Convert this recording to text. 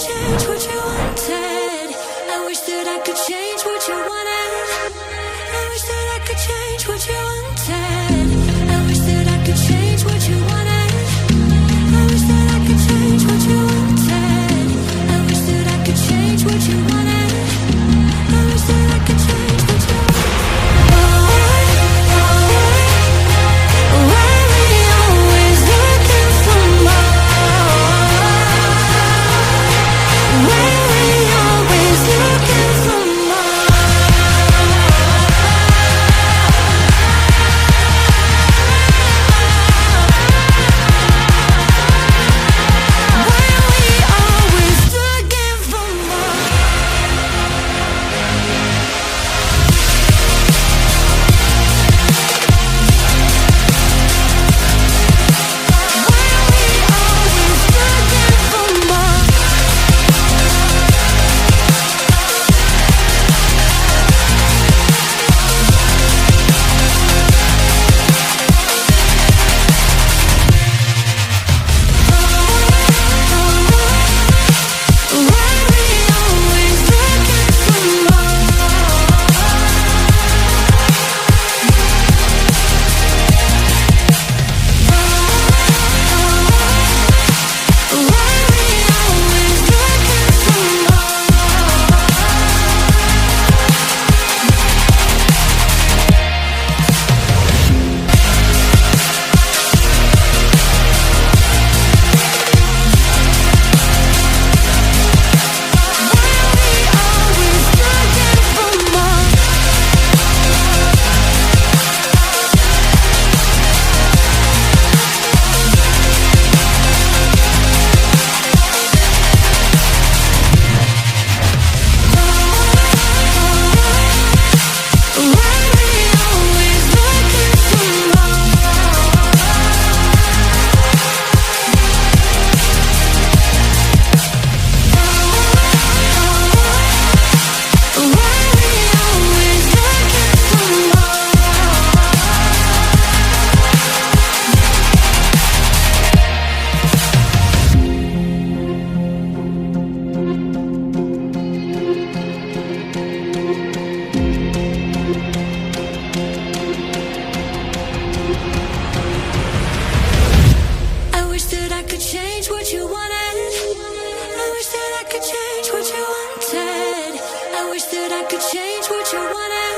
change what you wanted. I wish that I could change what you wanted. I wish that I could change what you wanted. I wish that I could change what you wanted. I wish that I could change what you wanted. I wish that I could change what you wanted. I wish that I could change what you wanted. Why we always looking for more? Why we always looking for more? Why we always looking for more? I wish that I could change what you wanted. I wish that I could change what you wanted. I wish that I could change what you wanted.